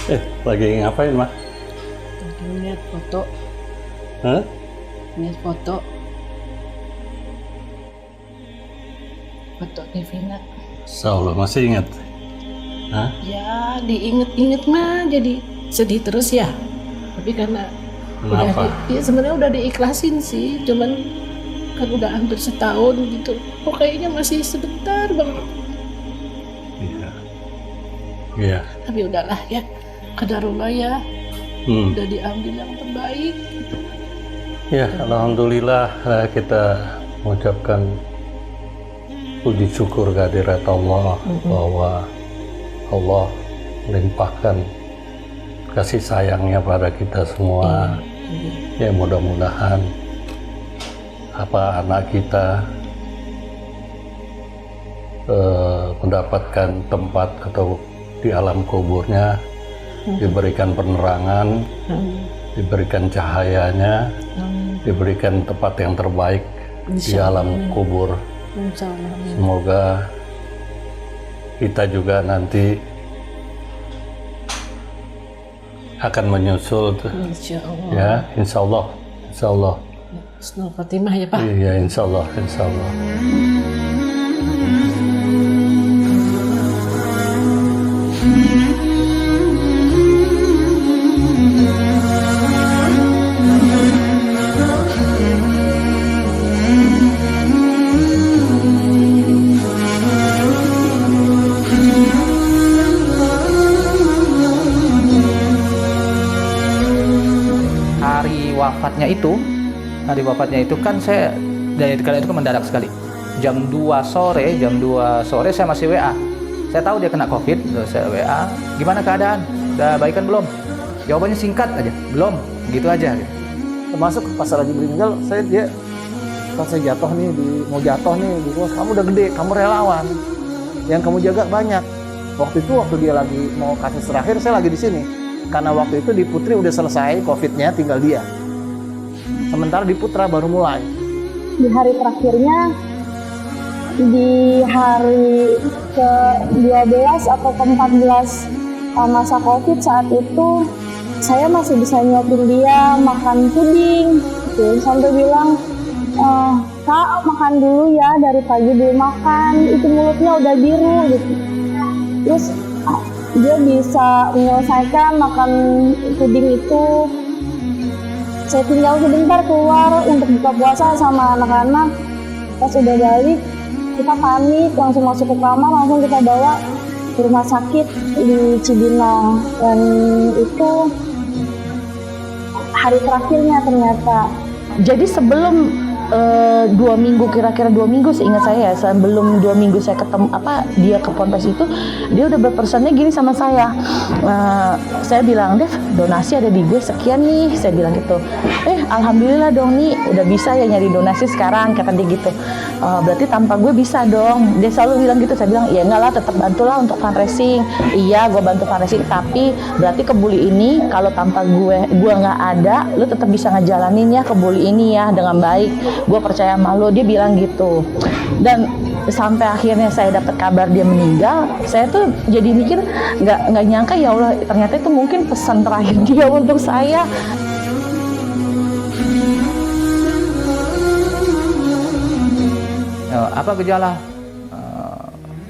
Lagi ngapain, Mak? Tadi lihat foto. Hah? Lihat foto. Foto Devina. Insya masih ingat? Hah? Ya, diinget-inget mah jadi sedih terus ya. Tapi karena Kenapa? ya sebenarnya udah diikhlasin sih, cuman kan udah hampir setahun gitu. Kok kayaknya masih sebentar banget. Iya. Iya. Tapi udahlah ya, qadarullah ya. Udah diambil yang terbaik. Ya, alhamdulillah kita mengucapkan puji syukur kehadirat Allah bahwa Allah melimpahkan kasih sayangnya pada kita semua. Ya, mudah-mudahan anak kita mendapatkan tempat atau di alam kuburnya diberikan penerangan, diberikan cahayanya, diberikan tempat yang terbaik di alam kubur. Semoga kita juga nanti akan menyusul, ya, insya Allah. Husnul Khotimah ya Pak. Iya, insya Allah. Hari wafatnya itu kan saya dari kali itu kan mendadak sekali. Jam 2 sore saya masih WA. Saya tahu dia kena COVID, terus saya WA, gimana keadaan? Udah baikan belum? Jawabannya singkat aja, belum, gitu aja. Gitu. Termasuk pas lagi meninggal, pas saya jatuh nih, mau jatuh nih, kamu udah gede, kamu relawan, yang kamu jaga banyak. Waktu dia lagi mau kasus terakhir, saya lagi di sini. Karena waktu itu di Putri udah selesai COVID-nya, tinggal dia. Sementara di Putra baru mulai. Di hari terakhirnya, di hari ke-12 atau ke-14 masa COVID saat itu, saya masih bisa nyuapin dia makan puding. Gitu. Sampai bilang, Kak makan dulu ya, dari pagi belum makan, itu mulutnya udah biru gitu. Terus dia bisa menyelesaikan makan puding itu. Saya tinggal sebentar keluar untuk buka puasa sama anak-anak. Pas udah balik, kita panik, langsung masuk ke kamar, langsung kita bawa ke rumah sakit di Cibinong. Dan itu hari terakhirnya ternyata. Jadi sebelum 2 minggu, kira-kira 2 minggu seingat saya, sebelum 2 minggu saya ketemu dia ke Ponpes itu, dia udah berpesannya gini sama saya. Saya bilang, Dev, donasi ada di gue sekian nih, saya bilang gitu. Alhamdulillah dong nih, udah bisa ya nyari donasi sekarang, kata dia gitu. Berarti tanpa gue bisa dong. Dia selalu bilang gitu. Saya bilang, ya enggak lah, tetap bantulah untuk fundraising. Iya, gue bantu fundraising, tapi berarti kebuli ini kalau tanpa gue nggak ada, lu tetap bisa ngejalanin ya kebuli ini ya dengan baik. Gue percaya sama lo, dia bilang gitu. Dan sampai akhirnya saya dapat kabar dia meninggal, saya tuh jadi mikir nggak nyangka, ya Allah, ternyata itu mungkin pesan terakhir dia untuk saya. Apa gejala?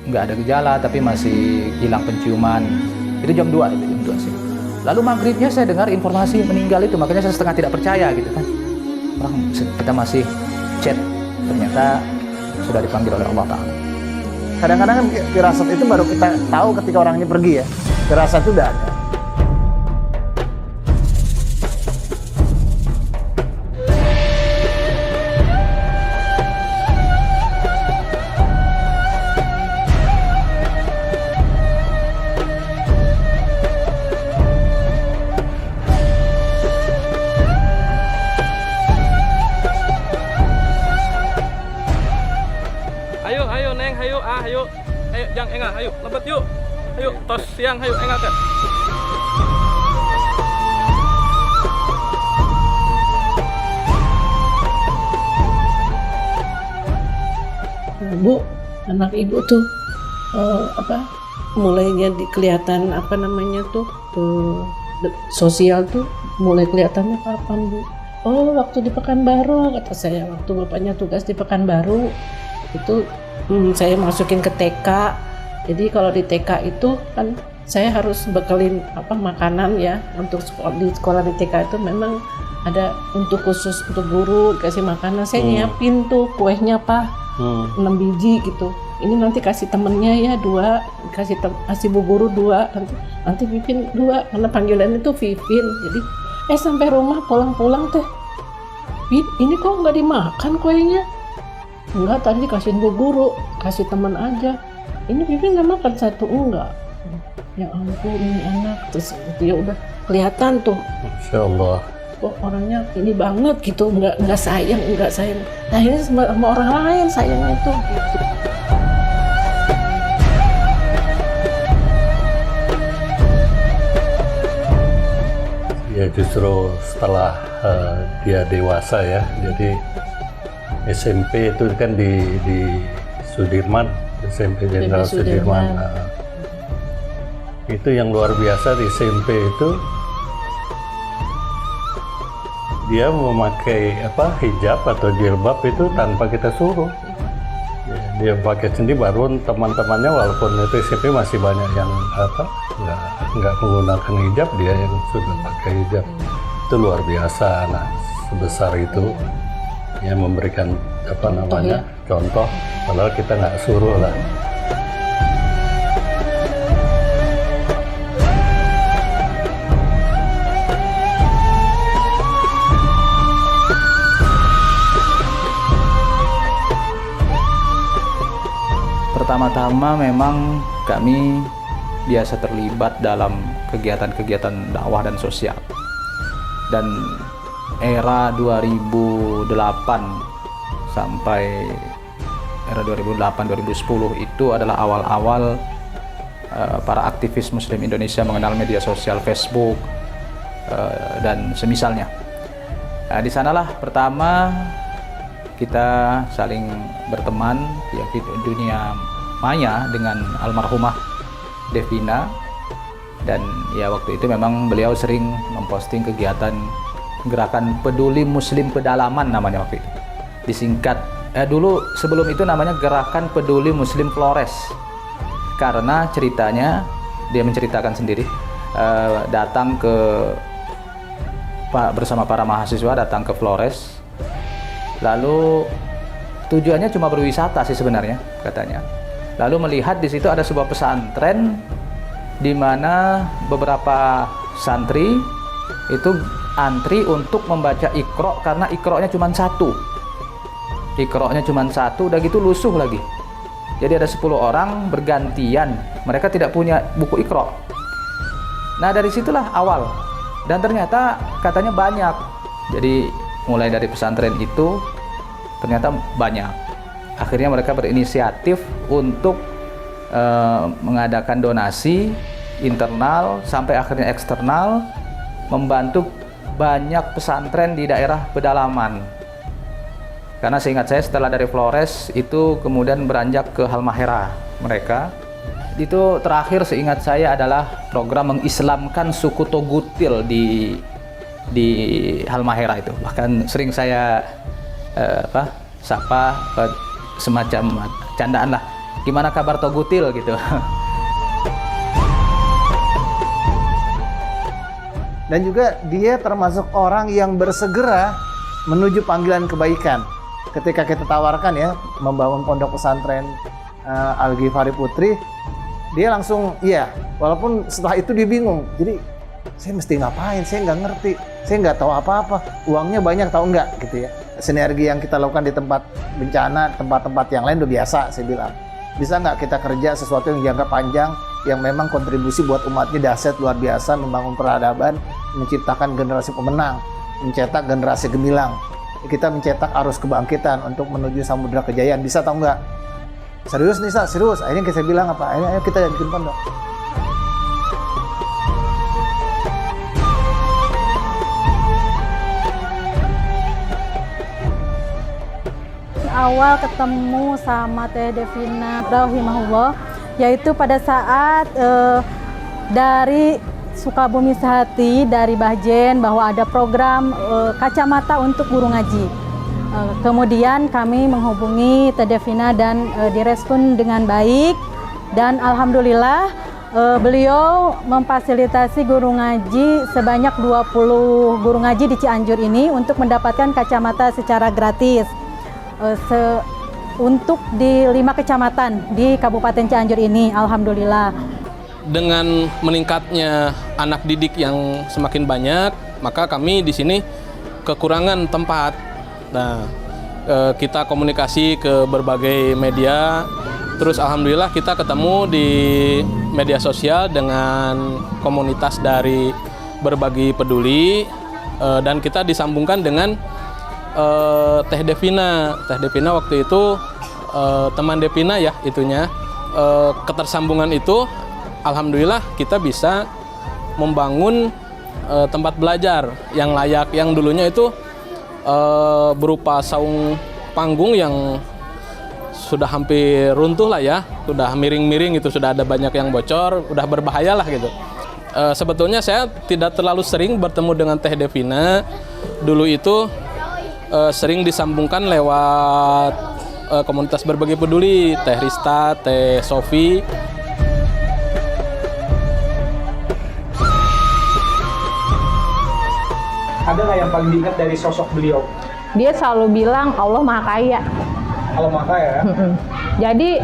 Nggak ada gejala, tapi masih hilang penciuman. Itu jam 2 sih. Lalu maghribnya saya dengar informasi meninggal itu, makanya saya setengah tidak percaya gitu kan. Kita masih chat, ternyata sudah dipanggil oleh Allah Ta'ala. Kadang-kadang kan firasat itu baru kita tahu ketika orangnya pergi ya. Firasat itu udah ada. Hayo Neng, hayo Jang Enga, hayo lepet yuk. Hayo tos siang, hayo Enga kan. Bu, anak ibu tuh mulainya kelihatan apa namanya tuh sosial tuh mulai kelihatannya kapan Bu? Oh waktu di Pekanbaru kata saya, waktu bapaknya tugas di Pekanbaru itu saya masukin ke TK. Jadi kalau di TK itu kan saya harus bekalin makanan ya untuk sekolah di TK itu memang ada untuk khusus untuk guru dikasih makanan. Saya nyiapin tuh kuenya Pak 6 biji gitu. Ini nanti kasih temennya ya 2, kasih bu guru 2, nanti Pipin 2 karena panggilan itu Pipin. Jadi sampai rumah pulang-pulang teh, Pin ini kok nggak dimakan kuenya? Enggak, tadi dikasihin bu guru, kasih teman aja. Ini Pipin nggak makan satu, enggak. Ya ampun ini anak, terus ya udah kelihatan tuh. Masya Allah. Kok orangnya ini banget gitu, nggak sayang. Nah ini sama orang lain sayangnya tuh. Gitu. Ya justru setelah dia dewasa ya, jadi SMP itu kan di Sudirman, SMP Jenderal Sudirman. Nah, itu yang luar biasa di SMP itu dia memakai hijab atau jilbab itu tanpa kita suruh. Ya, dia pakai sendiri, baru teman-temannya walaupun itu SMP masih banyak yang nggak menggunakan hijab, dia yang sudah pakai hijab. Itu luar biasa. Nah sebesar itu ya memberikan contoh, padahal kita nggak suruh lah. Pertama-tama memang kami biasa terlibat dalam kegiatan-kegiatan dakwah dan sosial. Dan era 2008 sampai era 2008-2010 itu adalah awal-awal para aktivis Muslim Indonesia mengenal media sosial Facebook dan semisalnya. Nah, di sanalah pertama kita saling berteman ya di dunia maya dengan almarhumah Devina, dan ya waktu itu memang beliau sering memposting kegiatan gerakan peduli Muslim pedalaman namanya waktu itu, disingkat dulu sebelum itu namanya Gerakan Peduli Muslim Flores, karena ceritanya dia menceritakan sendiri datang ke bersama para mahasiswa datang ke Flores, lalu tujuannya cuma berwisata sih sebenarnya katanya. Lalu melihat di situ ada sebuah pesantren di mana beberapa santri itu antri untuk membaca Iqra karena Iqra-nya cuma satu. Iqra-nya cuma satu, udah gitu lusuh lagi. Jadi ada 10 orang bergantian, mereka tidak punya buku Iqra. Nah dari situlah awal, dan ternyata katanya banyak. Jadi mulai dari pesantren itu ternyata banyak. Akhirnya mereka berinisiatif untuk mengadakan donasi internal sampai akhirnya eksternal, membantu banyak pesantren di daerah pedalaman. Karena seingat saya setelah dari Flores itu kemudian beranjak ke Halmahera mereka. Itu terakhir seingat saya adalah program mengislamkan suku Togutil di Halmahera itu. Bahkan sering saya sapa semacam candaan lah, gimana kabar Togutil gitu. Dan juga dia termasuk orang yang bersegera menuju panggilan kebaikan. Ketika kita tawarkan ya membangun pondok pesantren Al-Ghifari Putri, dia langsung iya, walaupun setelah itu dia bingung. Jadi saya mesti ngapain? Saya nggak ngerti, saya nggak tahu apa-apa. Uangnya banyak tahu nggak gitu ya. Sinergi yang kita lakukan di tempat bencana, tempat-tempat yang lain udah biasa, saya bilang. Bisa nggak kita kerja sesuatu yang jangka panjang, yang memang kontribusi buat umatnya dahsyat luar biasa, membangun peradaban, menciptakan generasi pemenang, mencetak generasi gemilang. Kita mencetak arus kebangkitan untuk menuju samudra kejayaan. Bisa atau enggak? Serius nih, serius. Akhirnya saya bilang apa? Ayo kita bikin pondok. Awal ketemu sama Teh Devina rahimahullah yaitu pada saat dari Sukabumi Sehati, dari Bahjen, bahwa ada program kacamata untuk guru ngaji. Kemudian kami menghubungi Teh Devina dan direspon dengan baik, dan alhamdulillah beliau memfasilitasi guru ngaji sebanyak 20 guru ngaji di Cianjur ini untuk mendapatkan kacamata secara gratis untuk di 5 kecamatan di Kabupaten Cianjur ini, alhamdulillah. Dengan meningkatnya anak didik yang semakin banyak, maka kami di sini kekurangan tempat. Nah, kita komunikasi ke berbagai media, terus alhamdulillah kita ketemu di media sosial dengan komunitas dari Berbagi Peduli, dan kita disambungkan dengan Teh Devina. Teh Devina waktu itu teman Devina ya itunya. Ketersambungan itu alhamdulillah kita bisa membangun tempat belajar yang layak, yang dulunya itu berupa saung panggung yang sudah hampir runtuh lah ya, sudah miring-miring itu, sudah ada banyak yang bocor, udah berbahaya lah gitu. Sebetulnya saya tidak terlalu sering bertemu dengan Teh Devina. Dulu itu sering disambungkan lewat komunitas Berbagi Peduli, Teh Rista, Teh Sofi. Ada nggak yang paling diingat dari sosok beliau? Dia selalu bilang Allah Maha Kaya. Kalau maka ya. Jadi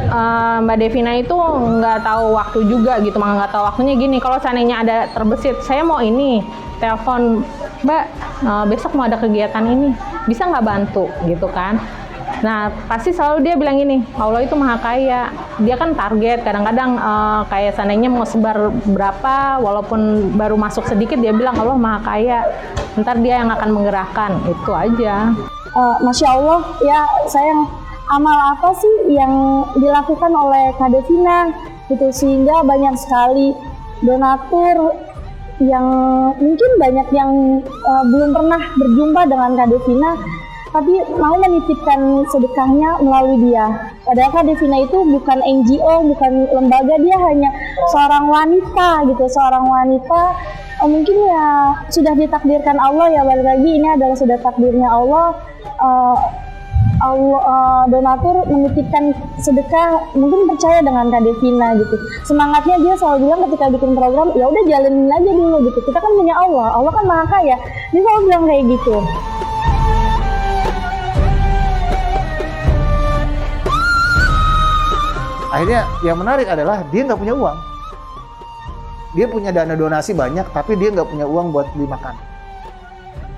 Mbak Devina itu nggak tahu waktu juga gitu, nggak tahu waktunya gini. Kalau seandainya ada terbesit, saya mau ini, telepon Mbak, besok mau ada kegiatan ini, bisa nggak bantu gitu kan? Nah pasti selalu dia bilang ini, Allah itu Maha Kaya. Dia kan target, kadang-kadang kayak seandainya mau sebar berapa, walaupun baru masuk sedikit dia bilang Allah Maha Kaya. Ntar dia yang akan menggerakkan, itu aja. Masya Allah, ya sayang, amal apa sih yang dilakukan oleh Kak Devina gitu, sehingga banyak sekali donatur yang mungkin banyak yang belum pernah berjumpa dengan Kak Devina, tapi mau menitipkan sedekahnya melalui dia. Padahal Kak Devina itu bukan NGO, bukan lembaga, dia hanya seorang wanita gitu, seorang wanita. Mungkin ya sudah ditakdirkan Allah ya, balik lagi ini adalah sudah takdirnya Allah. Donatur menitipkan sedekah, mungkin percaya dengan Kak Devina gitu. Semangatnya dia selalu bilang ketika bikin program, ya udah jalanin aja dulu gitu. Kita kan punya Allah kan Maha Kaya. Dia selalu bilang kayak gitu. Akhirnya yang menarik adalah dia nggak punya uang. Dia punya dana donasi banyak, tapi dia nggak punya uang buat beli makan.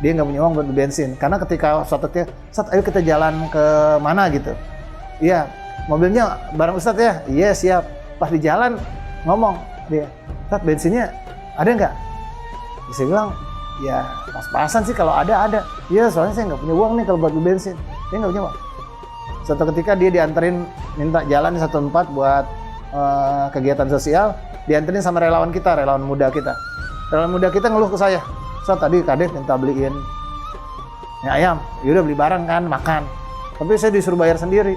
Dia nggak punya uang buat beli bensin. Karena ketika Ustadz, ayo kita jalan ke mana gitu. Iya, mobilnya bareng Ustadz ya? Iya siap. Pas di jalan ngomong dia, Ustadz bensinnya ada nggak? Saya bilang, ya pas-pasan sih kalau ada. Iya soalnya saya nggak punya uang nih kalau buat beli bensin. Dia nggak punya uang. Suatu ketika dia dianterin, minta jalan di 14 buat kegiatan sosial, dianterin sama relawan kita, relawan muda kita. Relawan muda kita ngeluh ke saya, Ustadz tadi Kadef minta beliin mie ayam, yaudah beli bareng kan, makan. Tapi saya disuruh bayar sendiri.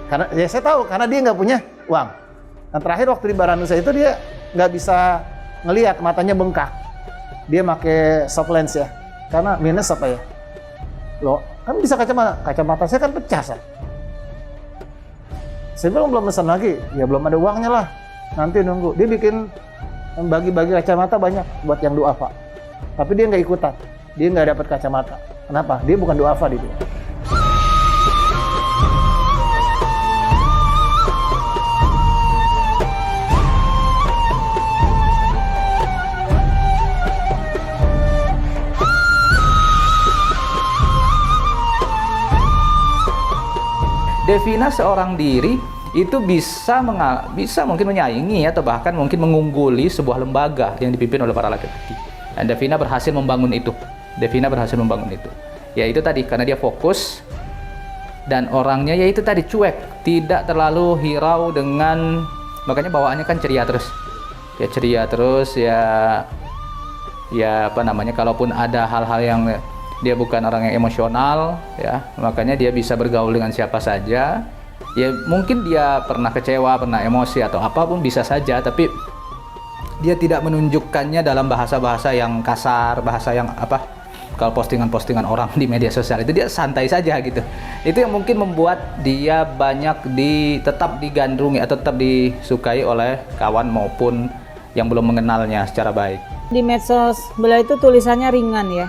Karena ya saya tahu, karena dia nggak punya uang. Nah terakhir waktu di Baranusa itu dia nggak bisa ngelihat, matanya bengkak. Dia pakai soft lens ya, karena minus apa ya? Loh, kan bisa kacamata saya kan pecah saya. Saya bilang belum pesan lagi, ya belum ada uangnya lah, nanti nunggu. Dia bikin bagi-bagi kacamata banyak buat yang duafa, tapi dia nggak ikutan, dia nggak dapat kacamata. Kenapa? Dia bukan duafa dia. Devina seorang diri itu bisa mungkin menyaingi atau bahkan mungkin mengungguli sebuah lembaga yang dipimpin oleh para laki-laki. Dan Devina berhasil membangun itu. Ya itu tadi, karena dia fokus dan orangnya ya itu tadi cuek, tidak terlalu hirau dengan, makanya bawaannya kan ceria terus. Ya apa namanya, kalaupun ada hal-hal yang dia bukan orang yang emosional ya, makanya dia bisa bergaul dengan siapa saja Ya mungkin dia pernah kecewa, pernah emosi atau apapun bisa saja, tapi dia tidak menunjukkannya dalam bahasa-bahasa yang kasar, bahasa yang apa, kalau postingan-postingan orang di media sosial itu dia santai saja gitu. Itu yang mungkin membuat dia banyak tetap digandrungi atau tetap disukai oleh kawan maupun yang belum mengenalnya secara baik. Di medsos beliau itu tulisannya ringan ya,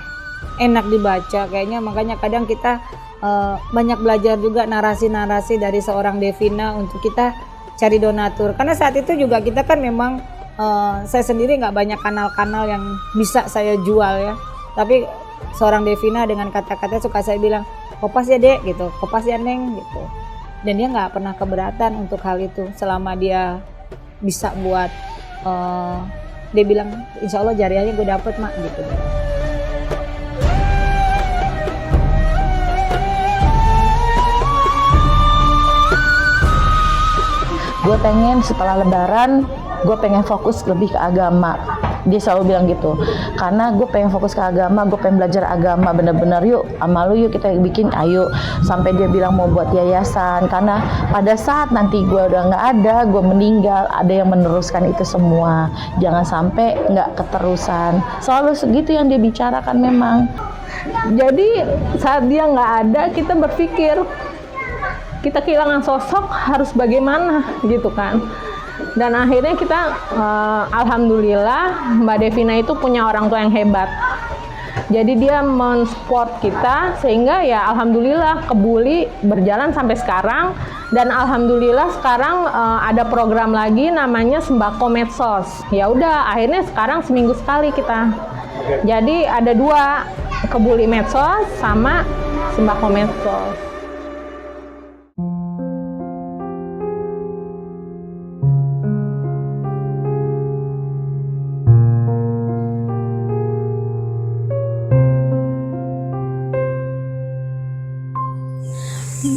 enak dibaca kayaknya, makanya kadang kita banyak belajar juga narasi-narasi dari seorang Devina untuk kita cari donatur. Karena saat itu juga kita kan memang saya sendiri nggak banyak kanal-kanal yang bisa saya jual ya. Tapi seorang Devina dengan kata-kata suka saya bilang, kopas ya dek gitu, kopas ya neng gitu. Dan dia nggak pernah keberatan untuk hal itu selama dia bisa buat, dia bilang insya Allah jariahnya gue dapet mak gitu. Gue pengen setelah lebaran, gue pengen fokus lebih ke agama. Dia selalu bilang gitu, karena gue pengen fokus ke agama, gue pengen belajar agama bener-bener, yuk sama lu yuk kita bikin, ayo. Sampai dia bilang mau buat yayasan, karena pada saat nanti gue udah nggak ada, gue meninggal, ada yang meneruskan itu semua. Jangan sampai nggak keterusan. Selalu segitu yang dia bicarakan memang. Jadi saat dia nggak ada, kita berpikir, kita kehilangan sosok harus bagaimana gitu kan. Dan akhirnya kita alhamdulillah Mbak Devina itu punya orang tua yang hebat. Jadi dia men-support kita sehingga ya alhamdulillah Kebuli berjalan sampai sekarang. Dan alhamdulillah sekarang ada program lagi namanya Sembako Medsos. Ya udah akhirnya sekarang seminggu sekali kita. Jadi ada 2, Kebuli Medsos sama Sembako Medsos.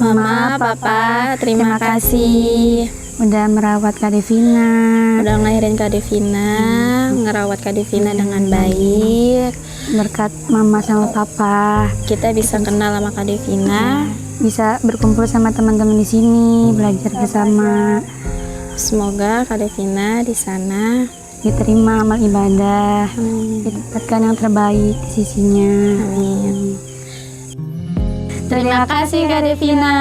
Mama, Papa, terima kasih udah merawat Kak Devina, udah ngelahirin Kak Devina, ngerawat Kak Devina dengan baik. Berkat Mama sama Papa, kita bisa kenal sama Kak Devina, bisa berkumpul sama teman-teman di sini, belajar bersama. Semoga Kak Devina di sana diterima amal ibadah, didapatkan yang terbaik di sisinya. Amin. Terima kasih Kak Devina.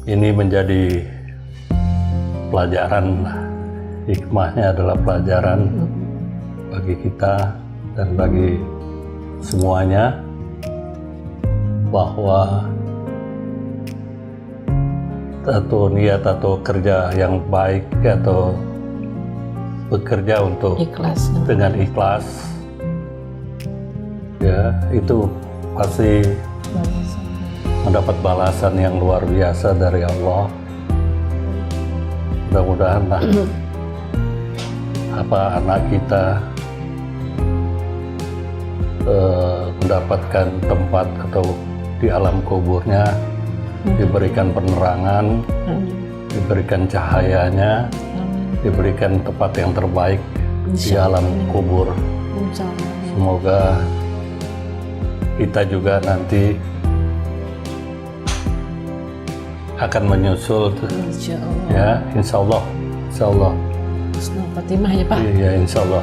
Ini menjadi pelajaran, hikmahnya adalah pelajaran bagi kita dan bagi semuanya bahwa satu niat atau kerja yang baik atau bekerja untuk Ikhlas. dengan ikhlas ya itu pasti mendapat balasan yang luar biasa dari Allah. Mudah-mudahan lah anak kita mendapatkan tempat atau di alam kuburnya diberikan penerangan, diberikan cahayanya, diberikan tempat yang terbaik di alam kubur. Semoga kita juga nanti akan menyusul ya, insya Allah. Husnul Khotimah ya Pak. Iya, insya Allah.